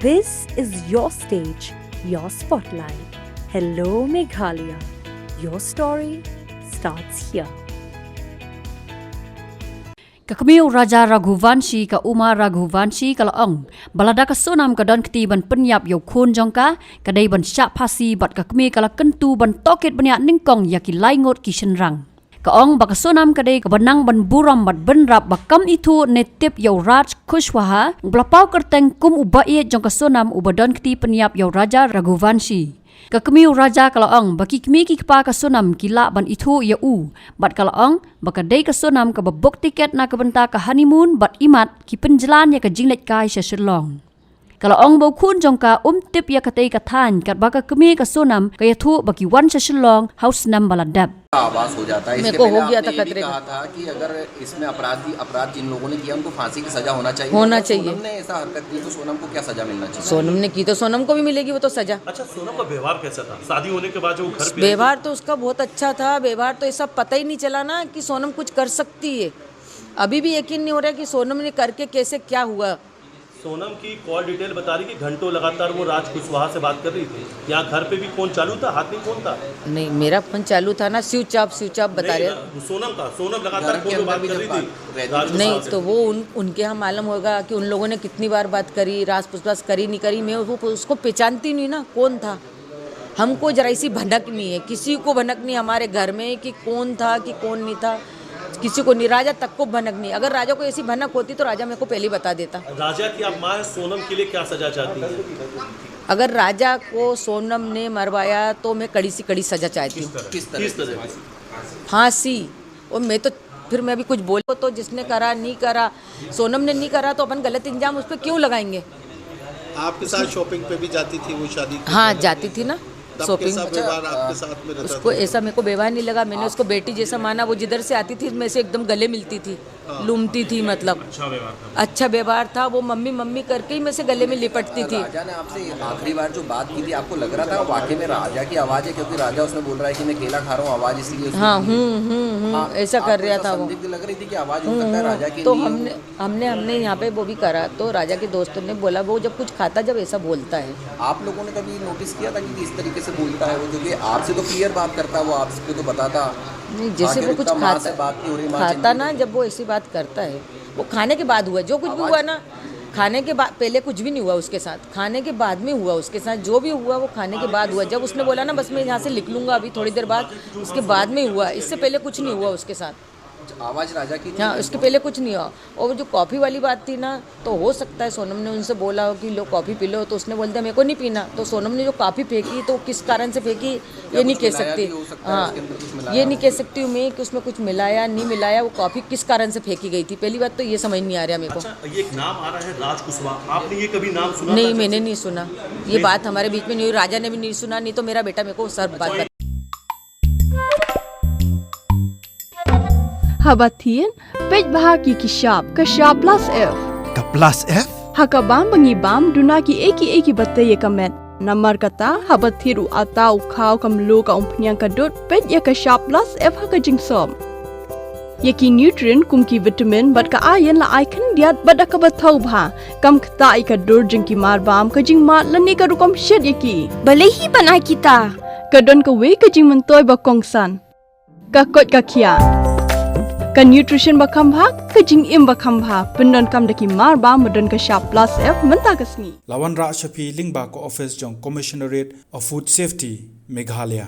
This is your stage, your spotlight. Hello Meghalaya. Your story starts here. Kakmiu Raja Raghuvanshi ka Umar Raghuvanshi ka laong balada ka sonam ka don kti ban penyap yo khun jongka kadai ban syak phasi bat kakmi kala kentu ban toket banya ningkong yaki laingot ki senrang kaong baka sonam kadai ka banang ban buram bat benrap bakam itu netip yo Raj Kushwaha blapau kerteng kum ubai jongka sonam ubadon kti penyap yo Raja Raghuvanshi Kakmiu Raja kalaong baki kmi ki kpa ka sonam kila ban itu ya u bat kalaong baka dei ka sonam ka babok tiket na ka benta ka honeymoon bat imat ki penjalan ya ka jinglet kai sa Shillong kalaong bau khun jongka tip ya ka tei ka than kat baka kmi ka sonam ka ya thu baki wan sa Shillong house nam baladab आवाज हो जाता है। इसके पहले आपने ये भी कहा था कि अगर इसमें अपराध जिन लोगों ने किया उनको फांसी की सजा होना चाहिए। सोनम ने ऐसा हरकत की तो सोनम को क्या सजा मिलना चाहिए? सोनम ने की तो सोनम को भी मिलेगी वो तो सजा। अच्छा, सोनम का व्यवहार कैसा था शादी होने के बाद जो घर पे? व्यवहार तो उसका बहुत अच्छा था। व्यवहार तो ऐसा पता ही नहीं चला ना कि सोनम कुछ कर सकती है। अभी भी यकीन नहीं हो रहा कि सोनम ने करके कैसे क्या हुआ। सोनम की कॉल डिटेल बता रही कि घंटों लगातार वो राज कुशवाहा से बात कर रही थी। यहाँ घर पे भी फोन चालू था, हाथ में फोन था? नहीं, मेरा फोन चालू था ना, स्विच ऑफ बता रहे। सोनम लगातार फोन पे बात कर रही थी। नहीं तो वो उनके यहाँ मालूम होगा कि उन लोगों ने कितनी बार बात करी, राज पुछताछ करी नहीं करी। मैं उसको पहचानती नहीं ना कौन था। हमको जरा सी भनक नहीं है, किसी को भनक नहीं हमारे घर में कि कौन था कि कौन नहीं था, किसी को नहीं। राजा तक को भनक नहीं। अगर राजा को ऐसी भनक होती तो राजा मेरे को पहले बता देता। राजा की आप माँ है, सोनम के लिए क्या सजा चाहती है? अगर राजा को सोनम ने मरवाया तो मैं कड़ी से कड़ी सजा चाहती हूँ। किस तरह? फांसी। और मैं तो फिर मैं भी कुछ बोलो तो जिसने करा नहीं करा, सोनम ने नहीं करा तो अपन गलत इंजाम उस पर क्यों लगाएंगे? आपके साथ शॉपिंग पे भी जाती थी वो शादी? हाँ जाती थी ना शॉपिंग। आपके साथ में उसको ऐसा मेरे को व्यवहार नहीं लगा। मैंने उसको बेटी जैसा माना। वो जिधर से आती थी मैं से एकदम गले मिलती थी, लूमती थी। मतलब अच्छा व्यवहार था। वो मम्मी मम्मी करके ही मैं से गले में लिपटती थी। राजा ने आपसे आखिरी बार जो बात की थी आपको लग रहा था वाकई में राजा की आवाज़ है? क्योंकि राजा उसमें बोल रहा है कि मैं केला खा रहा हूँ, आवाज़ इसलिए। हाँ ऐसा कर रहा था वो। लग रही थी कि आवाज़ हो सकता है राजा की। तो हमने यहाँ पे वो भी करा तो राजा के दोस्तों ने बोला वो जब कुछ खाता जब ऐसा बोलता है। आप लोगों ने कभी नोटिस किया था कि इस तरीके से बोलता है वो? क्योंकि आपसे तो क्लियर बात करता है वो, आपसे तो बताता नहीं। जैसे वो कुछ खाता ना, जब वो ऐसी बात करता है वो खाने के बाद हुआ। जो कुछ भी हुआ ना खाने के बाद, पहले कुछ भी नहीं हुआ उसके साथ, खाने के बाद में हुआ उसके साथ। जो भी हुआ वो खाने के बाद हुआ। जब उसने बोला ना बस मैं यहाँ से लिख लूँगा अभी थोड़ी देर बाद, उसके बाद में हुआ। इससे पहले कुछ नहीं हुआ उसके साथ। आवाज़ राजा की? हाँ उसके पहले कुछ नहीं हुआ। और जो कॉफ़ी वाली बात थी ना, तो हो सकता है सोनम ने उनसे बोला हो कि लो कॉफ़ी पी लो, तो उसने बोल दिया मेरे को नहीं पीना। तो सोनम ने जो कॉफ़ी फेंकी तो किस कारण से फेंकी ये नहीं कह सकती। हाँ ये नहीं कह सकती हूँ मैं कि उसमें कुछ मिलाया नहीं मिलाया। वो कॉफ़ी किस कारण से फेंकी गई थी पहली बात तो ये समझ नहीं आ रहा मेरे को। अच्छा, ये एक नाम आ रहा है राज कुशवाहा, आपने ये कभी नाम सुना? नहीं मैंने नहीं सुना। ये बात हमारे बीच में नहीं हुई। राजा ने भी नहीं सुना, नहीं तो मेरा बेटा मेरे को सब बात। Habatin, pej bahagi kishab, kashab plus F. Ka plus F? Hakabam bangibam dunaki eki batay kamet. Namar kata habathiru atau kau kamlu ka umpnyang kadut pej ya kashab plus F hakajing som. Yaki nutrient kumki vitamin bat ka ayan la icon diat bat akabatau bha. Kam kata ikadur jengki marbam kajing mat lani ka rukom shed yaki. Balehi banai kita. Kadon ka we kajing mentoy bakongsan. Kakot kakia. Ka nutrition bakam bha kajing im bakam bha pendon kam daki marba medon ka sharp plus F menta kasni Lawan Ra Shafi Lingba ko office jong Commissionerate of Food Safety Meghalaya